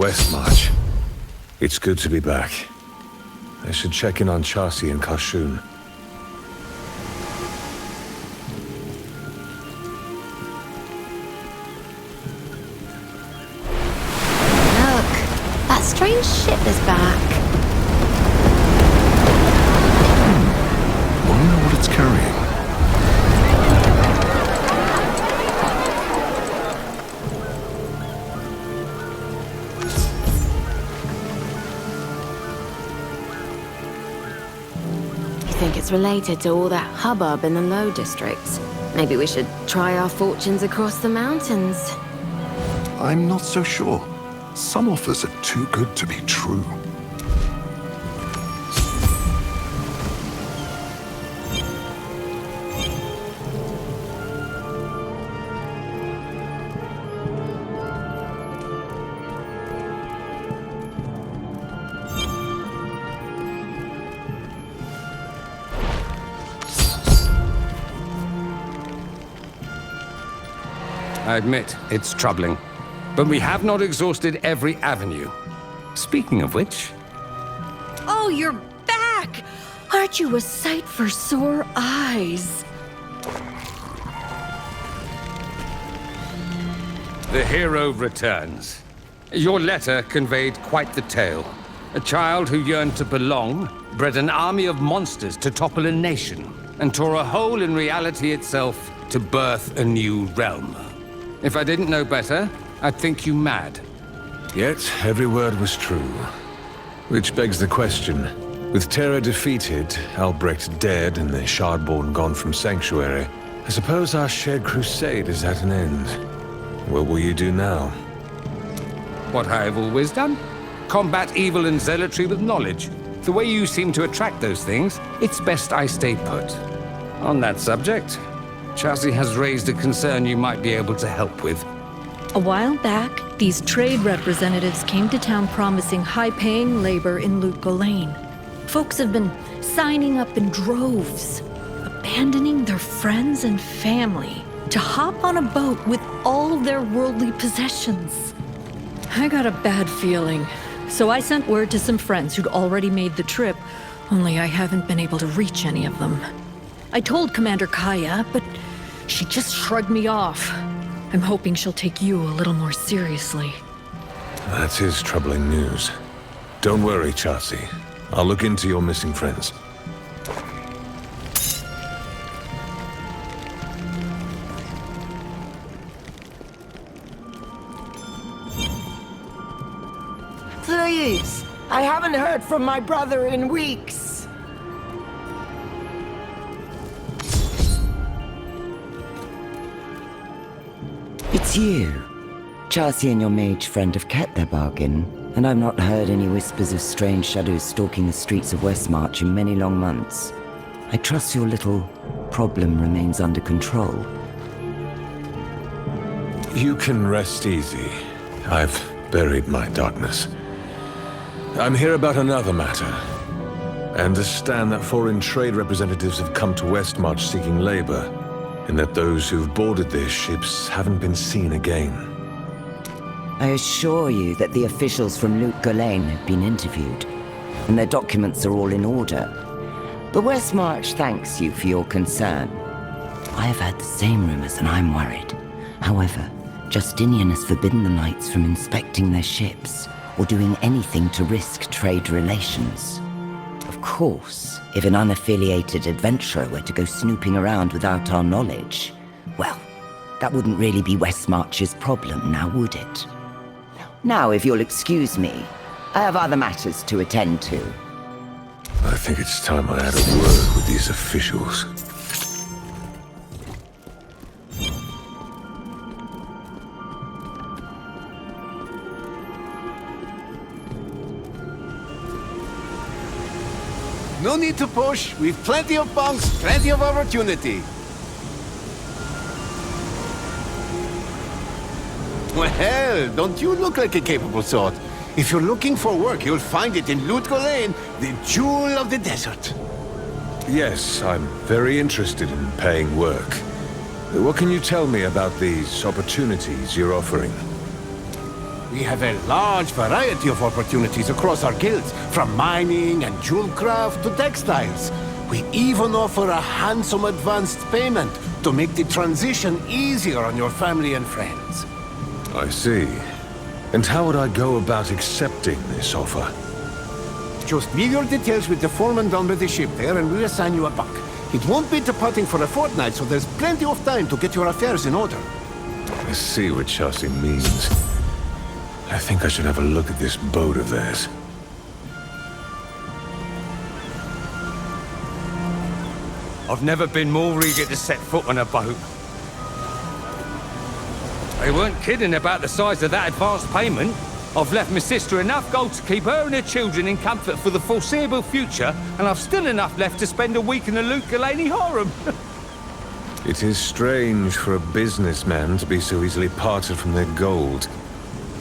Westmarch. It's good to be back. I should check in on Charsi and Kashun. Look, that strange ship is back. Wonder what it's carrying. Think it's related to all that hubbub in the Low districts. Maybe we should try our fortunes across the mountains. I'm not so sure. Some offers are too good to be true. I admit, it's troubling. But we have not exhausted every avenue. Speaking of which... Oh, you're back! Aren't you a sight for sore eyes? The hero returns. Your letter conveyed quite the tale. A child who yearned to belong, bred an army of monsters to topple a nation, and tore a hole in reality itself to birth a new realm. If I didn't know better, I'd think you mad. Yet, every word was true. Which begs the question. With Terra defeated, Albrecht dead, and the Shardborn gone from Sanctuary, I suppose our shared crusade is at an end. What will you do now? What I have always done? Combat evil and zealotry with knowledge. The way you seem to attract those things, it's best I stay put. On that subject, Charsi has raised a concern you might be able to help with. A while back, these trade representatives came to town promising high-paying labor in Lut Gholein. Folks have been signing up in droves, abandoning their friends and family to hop on a boat with all their worldly possessions. I got a bad feeling, so I sent word to some friends who'd already made the trip, only I haven't been able to reach any of them. I told Commander Kaya, but she just shrugged me off. I'm hoping she'll take you a little more seriously. That is troubling news. Don't worry, Charsi. I'll look into your missing friends. Please! I haven't heard from my brother in weeks! It's you. Charsi and your mage friend have kept their bargain, and I've not heard any whispers of strange shadows stalking the streets of Westmarch in many long months. I trust your little problem remains under control. You can rest easy. I've buried my darkness. I'm here about another matter. I understand that foreign trade representatives have come to Westmarch seeking labor, and that those who've boarded their ships haven't been seen again. I assure you that the officials from Lut Gholein have been interviewed, and their documents are all in order. But Westmarch thanks you for your concern. I have heard the same rumors, and I'm worried. However, Justinian has forbidden the knights from inspecting their ships, or doing anything to risk trade relations. Of course, if an unaffiliated adventurer were to go snooping around without our knowledge, well, that wouldn't really be Westmarch's problem, now would it? Now, if you'll excuse me, I have other matters to attend to. I think it's time I had a word with these officials. No need to push. We've plenty of bunks, plenty of opportunity. Well, don't you look like a capable sort? If you're looking for work, you'll find it in Lut Gholein, the jewel of the desert. Yes, I'm very interested in paying work. What can you tell me about these opportunities you're offering? We have a large variety of opportunities across our guilds, from mining and jewel craft to textiles. We even offer a handsome advanced payment to make the transition easier on your family and friends. I see. And how would I go about accepting this offer? Just leave your details with the foreman down by the ship there, and we'll assign you a buck. It won't be departing for a fortnight, so there's plenty of time to get your affairs in order. I see what Charsi means. I think I should have a look at this boat of theirs. I've never been more eager to set foot on a boat. They weren't kidding about the size of that advance payment. I've left my sister enough gold to keep her and her children in comfort for the foreseeable future, and I've still enough left to spend a week in the Lut Gholein harem. It is strange for a businessman to be so easily parted from their gold.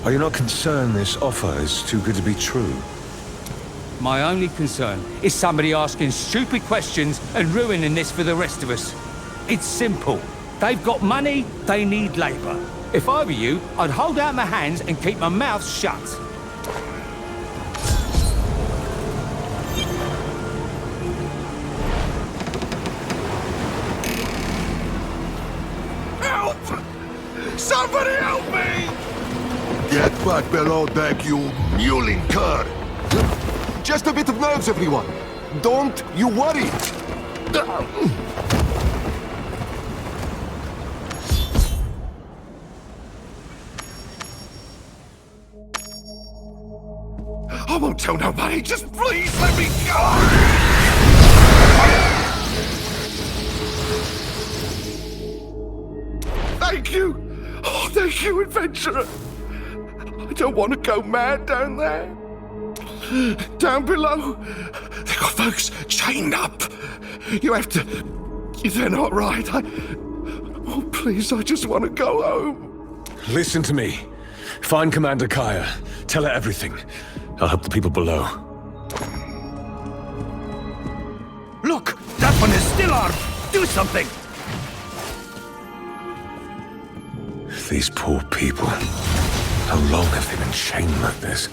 Are you not concerned this offer is too good to be true? My only concern is somebody asking stupid questions and ruining this for the rest of us. It's simple. They've got money, they need labor. If I were you, I'd hold out my hands and keep my mouth shut. Help! Somebody help me! Get back below deck, you mewling cur! Just a bit of nerves, everyone. Don't you worry. I won't tell nobody. Just please let me go. Thank you. Oh, thank you, adventurer. I don't want to go mad down there. Down below, they've got folks chained up. You have to... They're not right. Oh, please, I just want to go home. Listen to me. Find Commander Kaya. Tell her everything. I'll help the people below. Look, that one is still armed. Do something. These poor people. How long have they been chained like this?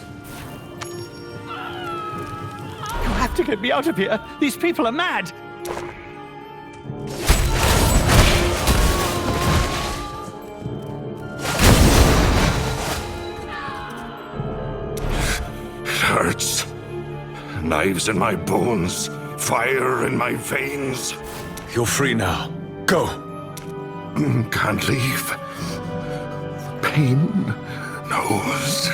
You have to get me out of here. These people are mad. Hurts. Knives in my bones, fire in my veins. You're free now. Go. Can't leave. Pain knows.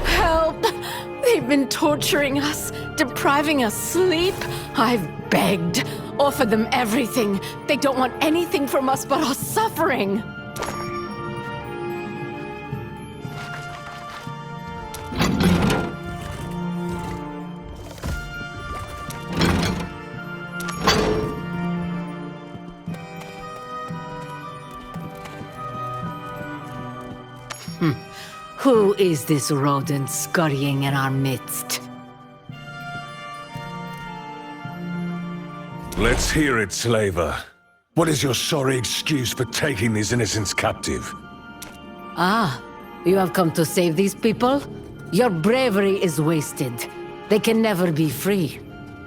Help! They've been torturing us, depriving us sleep. I've begged, offered them everything. They don't want anything from us but our suffering. Who is this rodent scurrying in our midst? Let's hear it, slaver. What is your sorry excuse for taking these innocents captive? Ah, you have come to save these people? Your bravery is wasted. They can never be free.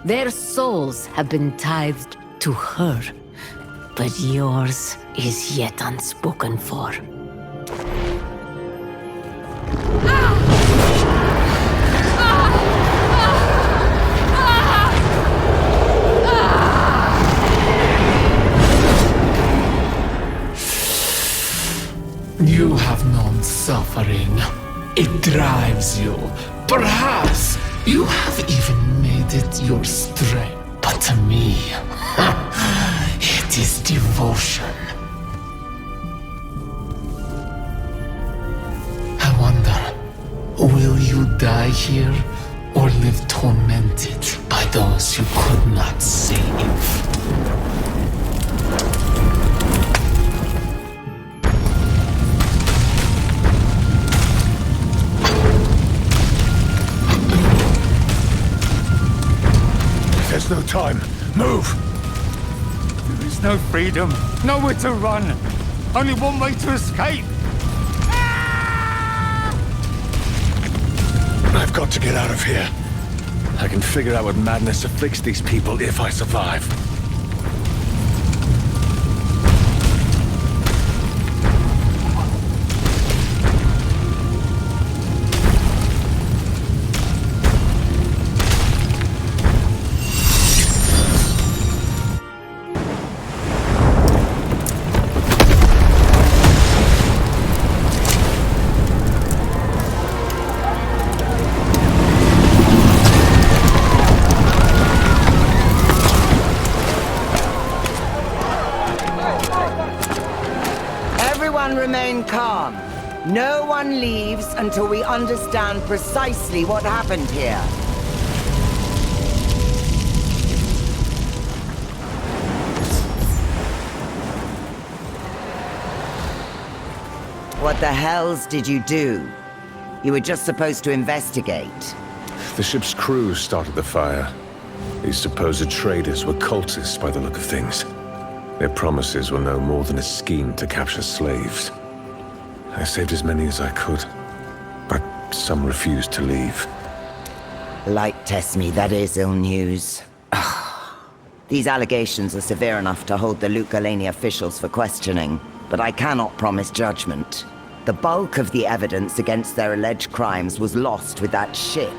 Their souls have been tithed to her. But yours is yet unspoken for. You have known suffering. It drives you. Perhaps you have even made it your strength. But to me, it is devotion. I wonder, will you die here or live tormented by those you could not save? There's no time. Move! There is no freedom, nowhere to run. Only one way to escape. I've got to get out of here. I can figure out what madness afflicts these people if I survive. Remain calm. No one leaves until we understand precisely what happened here. What the hells did you do? You were just supposed to investigate. The ship's crew started the fire. These supposed traders were cultists by the look of things. Their promises were no more than a scheme to capture slaves. I saved as many as I could, but some refused to leave. Light test me, that is ill news. These allegations are severe enough to hold the Lut Gholein officials for questioning, but I cannot promise judgment. The bulk of the evidence against their alleged crimes was lost with that ship.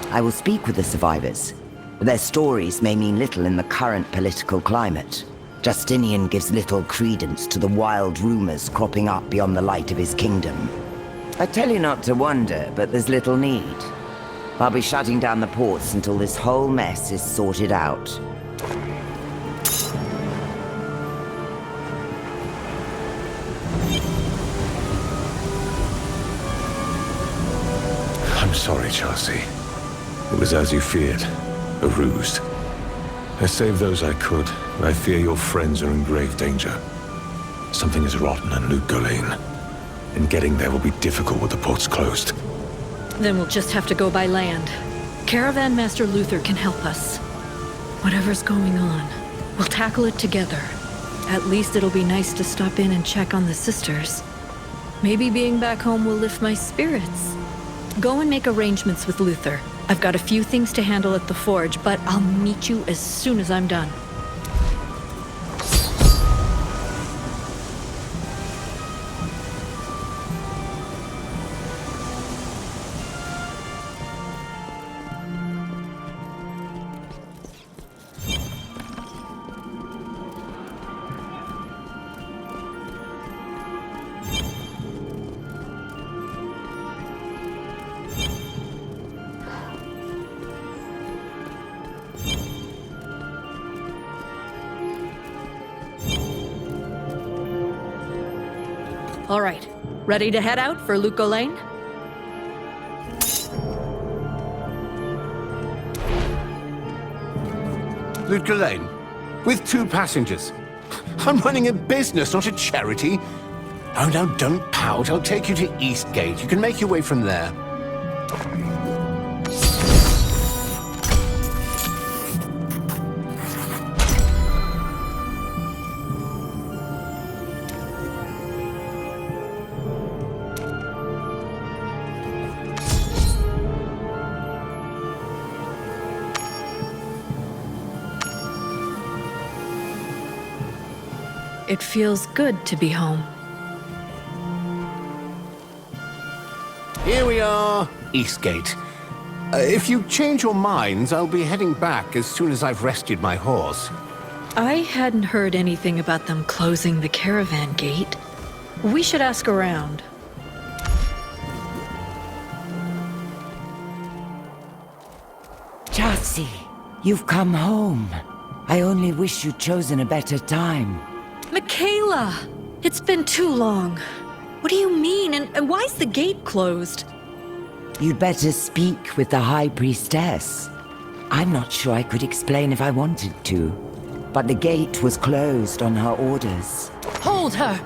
I will speak with the survivors, but their stories may mean little in the current political climate. Justinian gives little credence to the wild rumors cropping up beyond the light of his kingdom. I tell you not to wonder, but there's little need. I'll be shutting down the ports until this whole mess is sorted out. I'm sorry, Charsi. It was as you feared, a ruse. I saved those I could, but I fear your friends are in grave danger. Something is rotten in Lut Gholein, and getting there will be difficult with the ports closed. Then we'll just have to go by land. Caravan Master Luther can help us. Whatever's going on, we'll tackle it together. At least it'll be nice to stop in and check on the sisters. Maybe being back home will lift my spirits. Go and make arrangements with Luther. I've got a few things to handle at the forge, but I'll meet you as soon as I'm done. All right, ready to head out for Lut Gholein? Lut Gholein, with 2 passengers. I'm running a business, not a charity. Oh, now don't pout. I'll take you to Eastgate. You can make your way from there. It feels good to be home. Here we are, Eastgate. If you change your minds, I'll be heading back as soon as I've rested my horse. I hadn't heard anything about them closing the caravan gate. We should ask around. Charsi, you've come home. I only wish you'd chosen a better time. Michaela! It's been too long. What do you mean? And why's the gate closed? You'd better speak with the High Priestess. I'm not sure I could explain if I wanted to, but the gate was closed on her orders. Hold her!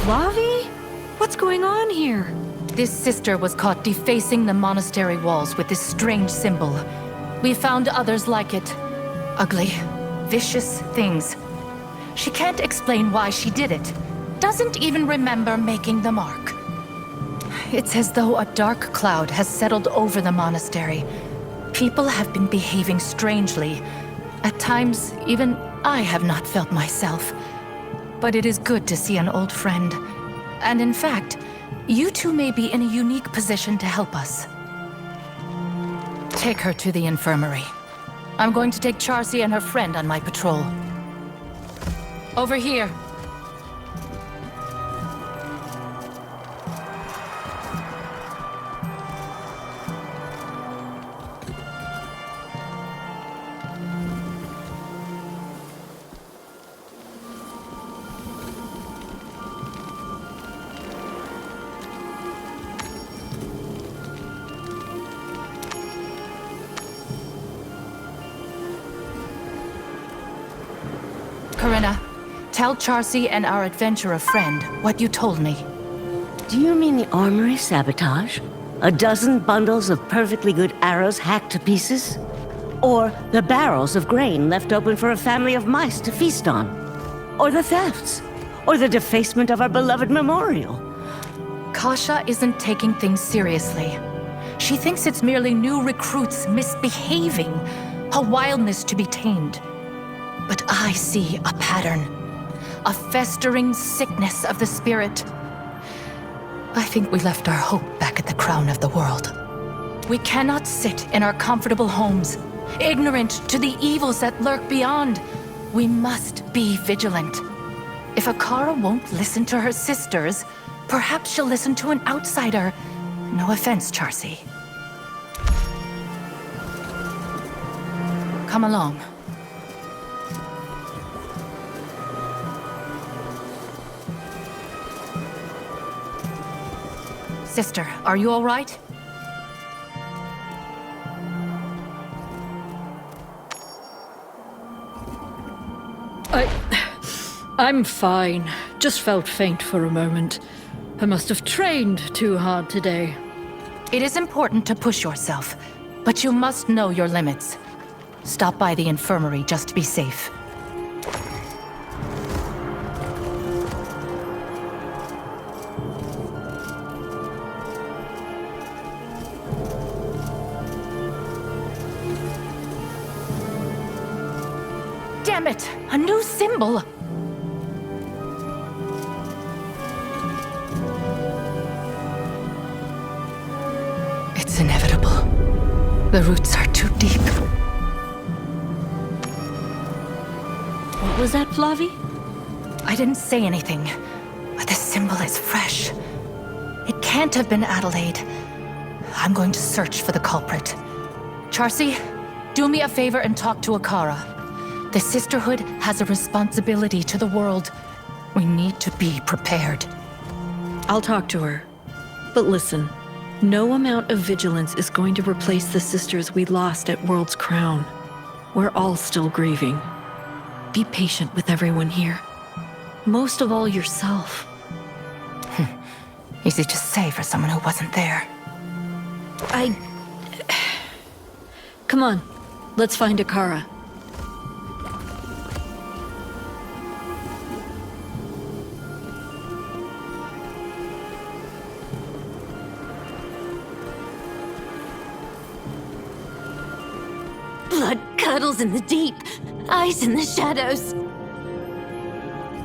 Lavi? What's going on here? This sister was caught defacing the monastery walls with this strange symbol. We found others like it. Ugly, vicious things. She can't explain why she did it. Doesn't even remember making the mark. It's as though a dark cloud has settled over the monastery. People have been behaving strangely. At times, even I have not felt myself. But it is good to see an old friend. And in fact, you two may be in a unique position to help us. Take her to the infirmary. I'm going to take Charsi and her friend on my patrol. Over here. Corinna, tell Charsi and our adventurer friend what you told me. Do you mean the armory sabotage? A dozen bundles of perfectly good arrows hacked to pieces? Or the barrels of grain left open for a family of mice to feast on? Or the thefts? Or the defacement of our beloved memorial? Kasha isn't taking things seriously. She thinks it's merely new recruits misbehaving, a wildness to be tamed. But I see a pattern, a festering sickness of the spirit. I think we left our hope back at the crown of the world. We cannot sit in our comfortable homes, ignorant to the evils that lurk beyond. We must be vigilant. If Akara won't listen to her sisters, perhaps she'll listen to an outsider. No offense, Charsi. Come along. Sister, are you all right? I'm fine. Just felt faint for a moment. I must have trained too hard today. It is important to push yourself, but you must know your limits. Stop by the infirmary just to be safe. Damn it! A new symbol! It's inevitable. The roots are too deep. What was that, Flavi? I didn't say anything, but the symbol is fresh. It can't have been Adelaide. I'm going to search for the culprit. Charsi, do me a favor and talk to Akara. The Sisterhood has a responsibility to the world. We need to be prepared. I'll talk to her. But listen, no amount of vigilance is going to replace the sisters we lost at World's Crown. We're all still grieving. Be patient with everyone here. Most of all, yourself. Easy to say for someone who wasn't there. Come on, let's find Akara. Blood curdles in the deep, eyes in the shadows.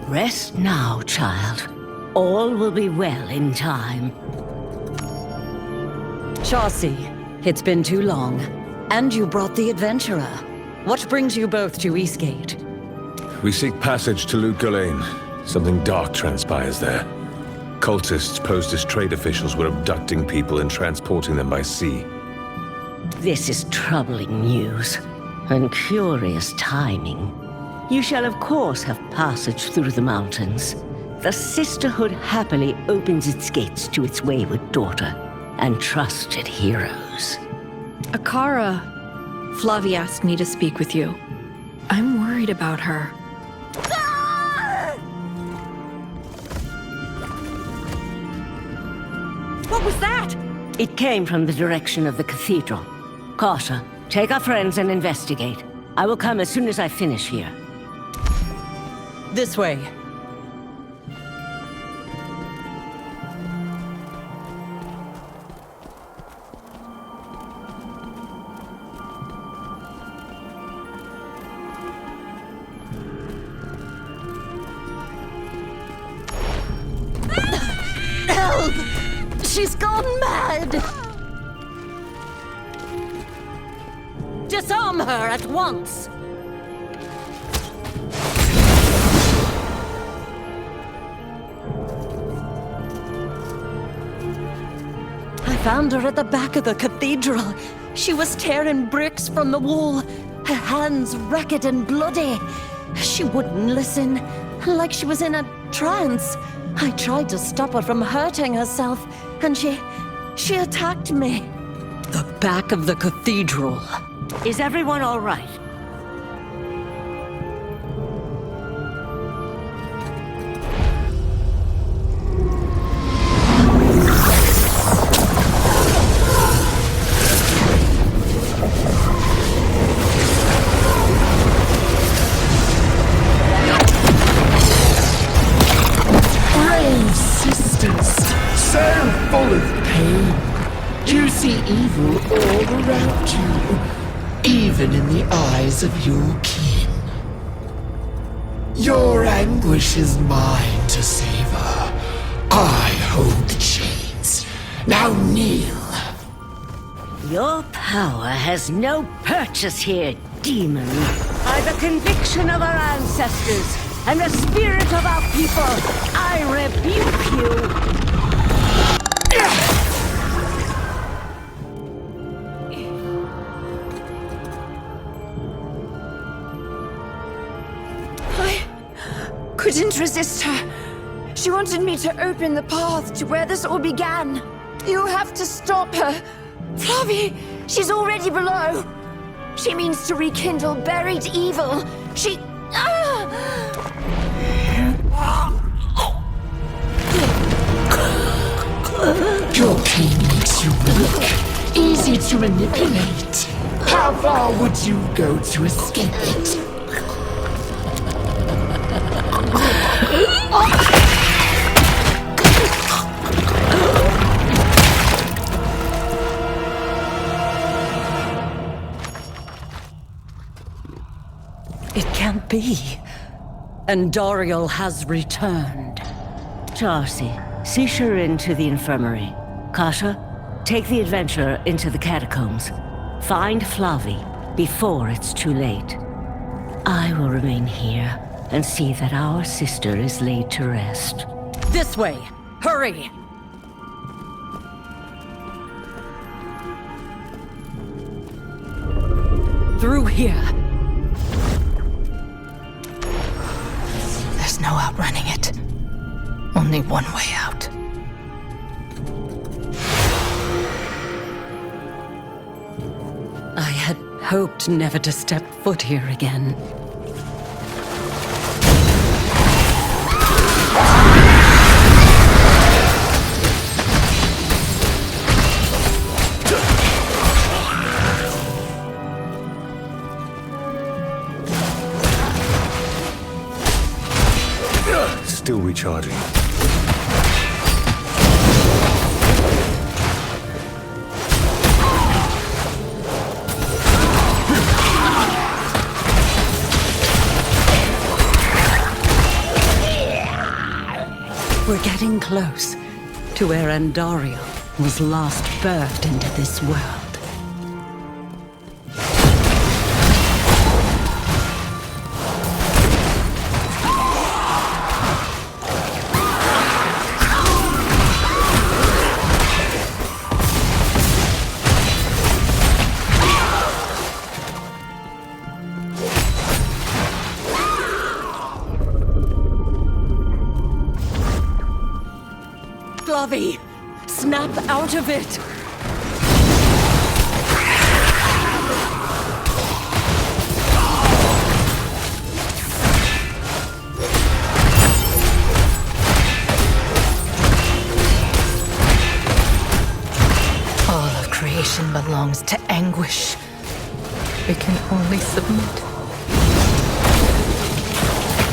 Rest now, child. All will be well in time. Charsi, it's been too long. And you brought the adventurer. What brings you both to Eastgate? We seek passage to Lut Gholein. Something dark transpires there. Cultists posed as trade officials were abducting people and transporting them by sea. This is troubling news, and curious timing. You shall of course have passage through the mountains. The Sisterhood happily opens its gates to its wayward daughter and trusted heroes. Akara, Flavi asked me to speak with you. I'm worried about her. What was that? It came from the direction of the cathedral. Kasha, take our friends and investigate. I will come as soon as I finish here. This way. Help! She's gone mad! Disarm her at once! I found her at the back of the cathedral. She was tearing bricks from the wall, her hands ragged and bloody. She wouldn't listen, like she was in a trance. I tried to stop her from hurting herself, and she attacked me. The back of the cathedral. Is everyone all right? Brave sisters, so full of pain. You see evil all around you, even in the eyes of your kin. Your anguish is mine to savor. I hold the chains. Now kneel. Your power has no purchase here, demon. By the conviction of our ancestors and the spirit of our people, I rebuke you. I couldn't resist her. She wanted me to open the path to where this all began. You have to stop her. Flavi, she's already below. She means to rekindle buried evil. She... Your pain makes you weak, easy to manipulate. How far would you go to escape it? It can't be. Andariel has returned. Charsi, see her into the infirmary. Kasha, take the adventurer into the catacombs. Find Flavi before it's too late. I will remain here and see that our sister is laid to rest. This way! Hurry! Through here. There's no outrunning it. Only one way out. I had hoped never to step foot here again. Still recharging. We're getting close to where Andariel was last birthed into this world. Flavi, snap out of it! creation belongs to Anguish. We can only submit.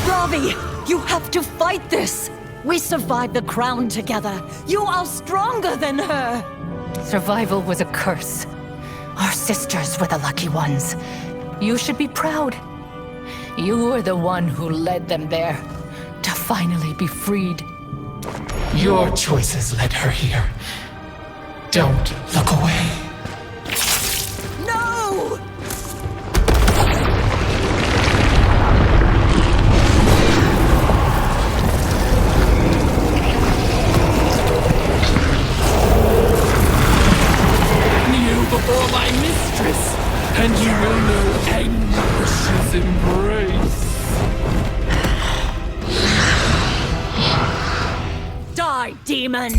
Ravi, you have to fight this! We survived the crown together. You are stronger than her! Survival was a curse. Our sisters were the lucky ones. You should be proud. You were the one who led them there, to finally be freed. Your choices led her here. Don't look away. No! Kneel before my mistress, and you will know Anguish's embrace. Die, demon!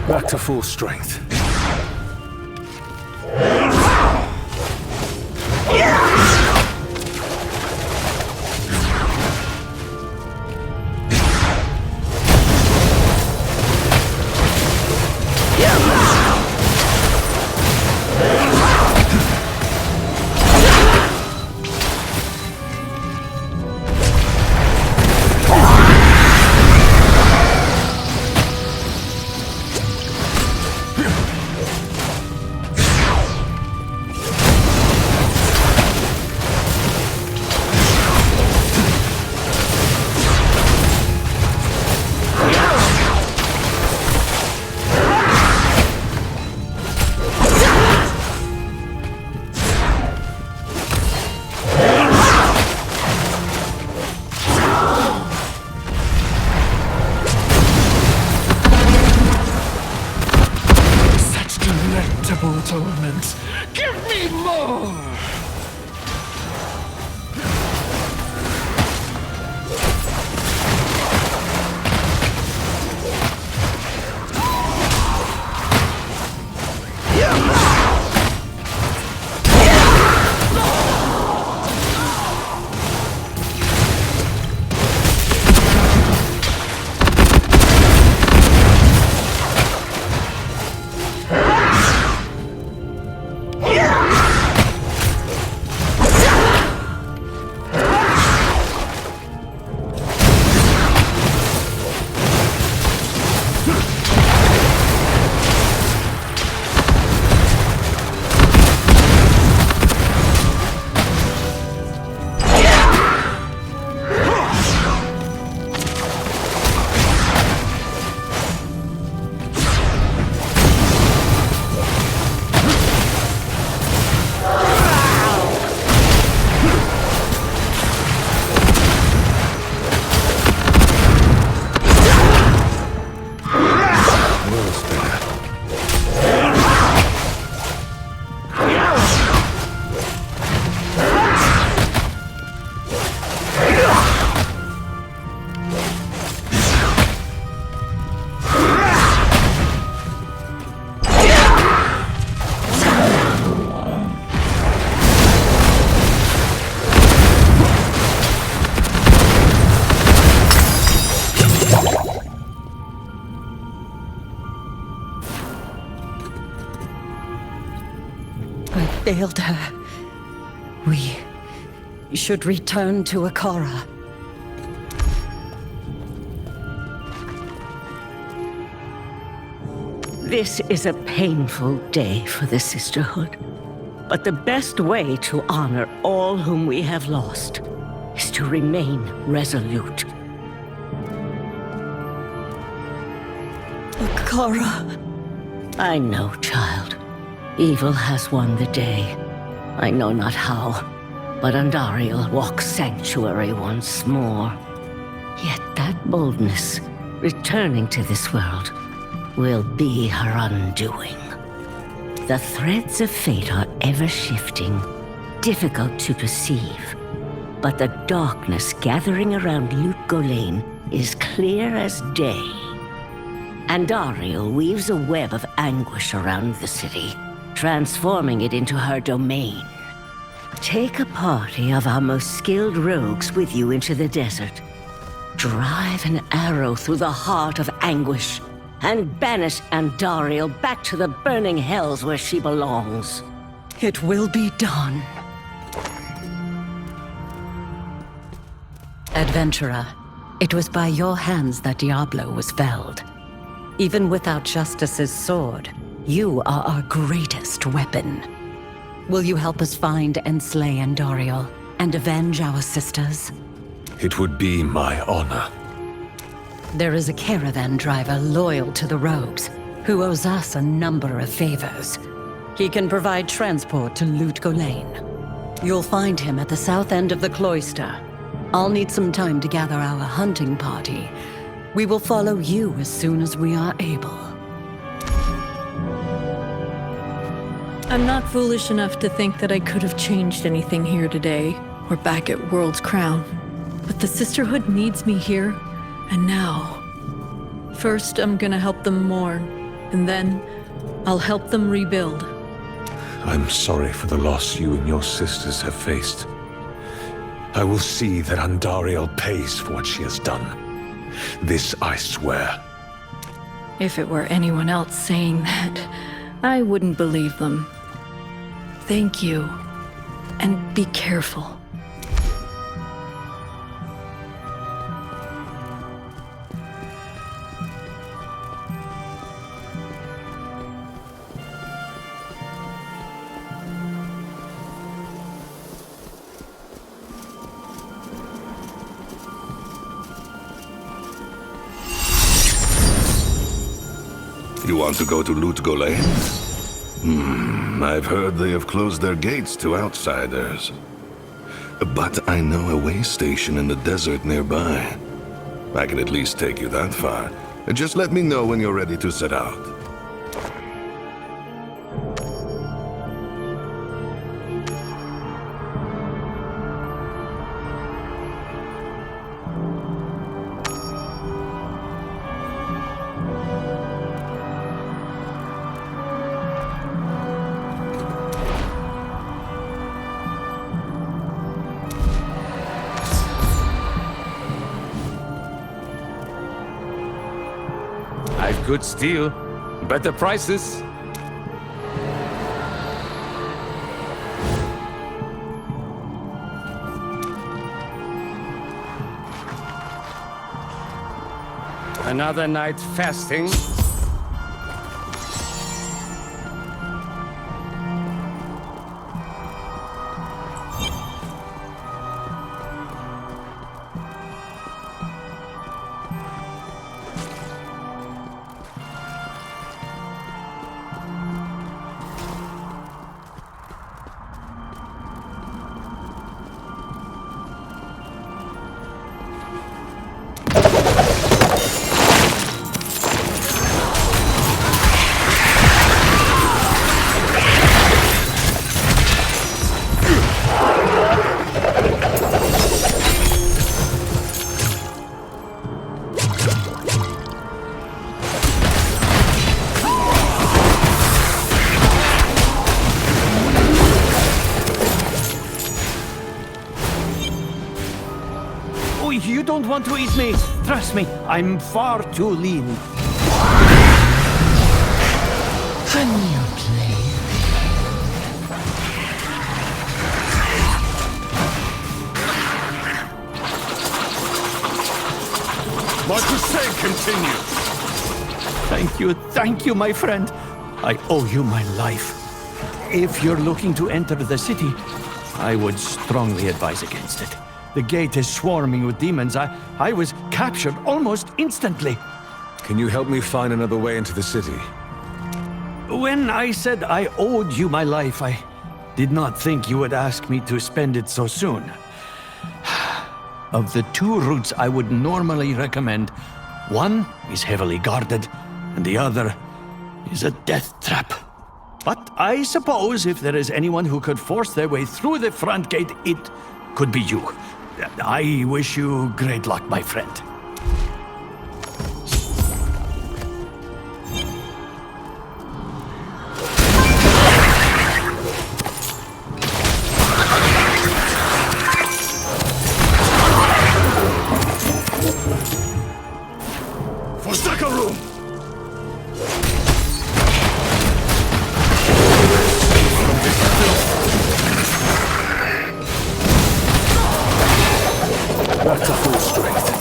Back to full strength. Torment. Give me more! Failed her. We should return to Akara. This is a painful day for the Sisterhood. But the best way to honor all whom we have lost is to remain resolute. Akara. I know, child. Evil has won the day. I know not how, but andariel walks sanctuary once more. Yet that boldness, returning to this world, will be her undoing. The threads of fate are ever shifting, difficult to perceive. But the darkness gathering around Lut Gholein is clear as day. Andariel weaves a web of anguish around the city, transforming it into her domain. Take a party of our most skilled rogues with you into the desert. Drive an arrow through the heart of anguish, and banish Andariel back to the burning hells where she belongs. It will be done. Adventurer, it was by your hands that Diablo was felled. Even without Justice's sword, you are our greatest weapon. Will you help us find and slay Andariel, and avenge our sisters? It would be my honor. There is a caravan driver loyal to the rogues, who owes us a number of favors. He can provide transport to Lut Gholein. You'll find him at the south end of the cloister. I'll need some time to gather our hunting party. We will follow you as soon as we are able. I'm not foolish enough to think that I could have changed anything here today, or back at World's Crown. But the Sisterhood needs me here, and now. First, I'm gonna help them mourn, and then I'll help them rebuild. I'm sorry for the loss you and your sisters have faced. I will see that Andariel pays for what she has done. This I swear. If it were anyone else saying that, I wouldn't believe them. Thank you, and be careful. You want to go to Lut Gholein? I've heard they have closed their gates to outsiders. But I know a way station in the desert nearby. I can at least take you that far. Just let me know when you're ready to set out. I've good steel, better prices. Another night fasting. You don't want to eat me. Trust me, I'm far too lean. Can you play? My crusade continues! Thank you, my friend. I owe you my life. If you're looking to enter the city, I would strongly advise against it. The gate is swarming with demons. I was captured almost instantly. Can you help me find another way into the city? When I said I owed you my life, I did not think you would ask me to spend it so soon. Of the two routes I would normally recommend, one is heavily guarded, and the other is a death trap. But I suppose if there is anyone who could force their way through the front gate, it could be you. I wish you great luck, my friend. your room! Back to full strength.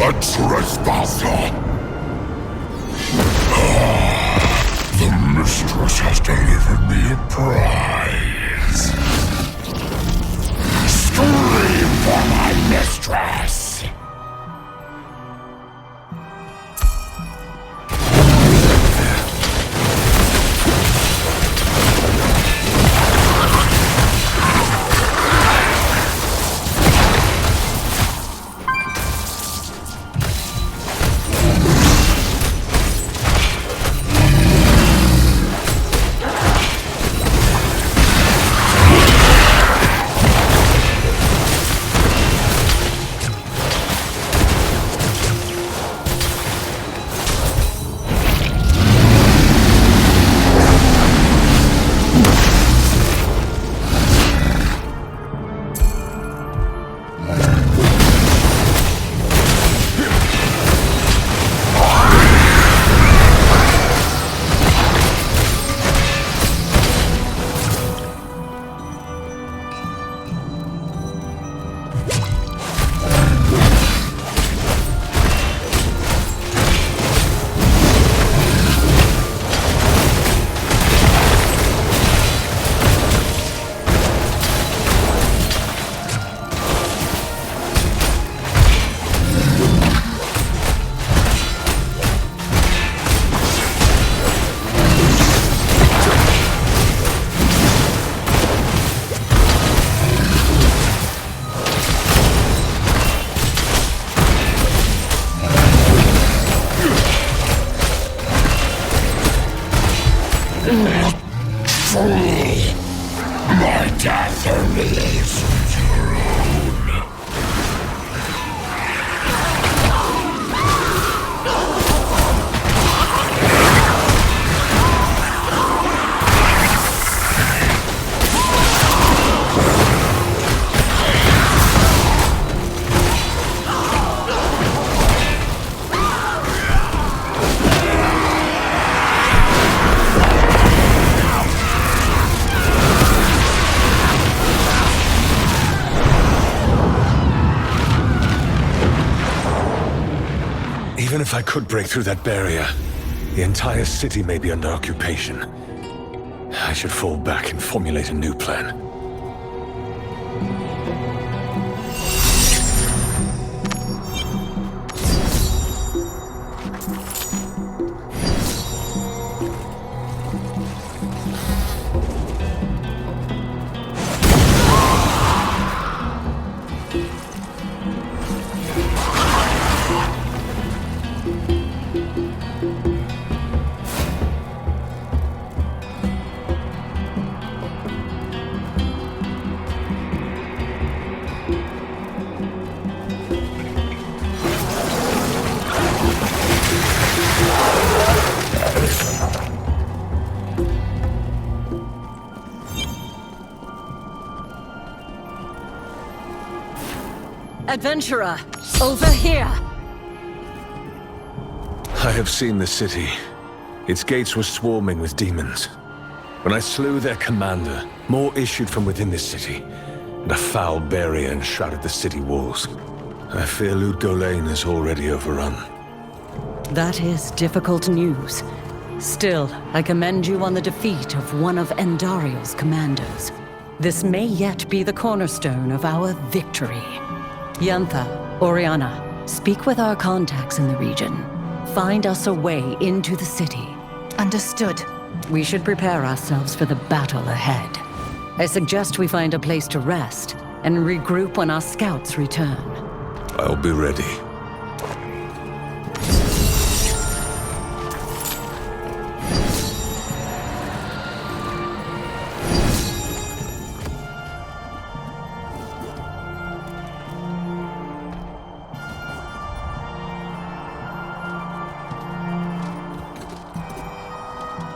A trespasser! The mistress has delivered me a prize. Scream for my mistress! My death only is your own. Even if I could break through that barrier, the entire city may be under occupation. I should fall back and formulate a new plan. Adventurer, over here! I have seen the city. Its gates were swarming with demons. When I slew their commander, more issued from within this city, and a foul barrier enshrouded the city walls. I fear Lut Gholein is already overrun. That is difficult news. Still, I commend you on the defeat of one of Andariel's commandos. This may yet be the cornerstone of our victory. Yantha, Oriana, speak with our contacts in the region. Find us a way into the city. Understood. We should prepare ourselves for the battle ahead. I suggest we find a place to rest and regroup when our scouts return. I'll be ready.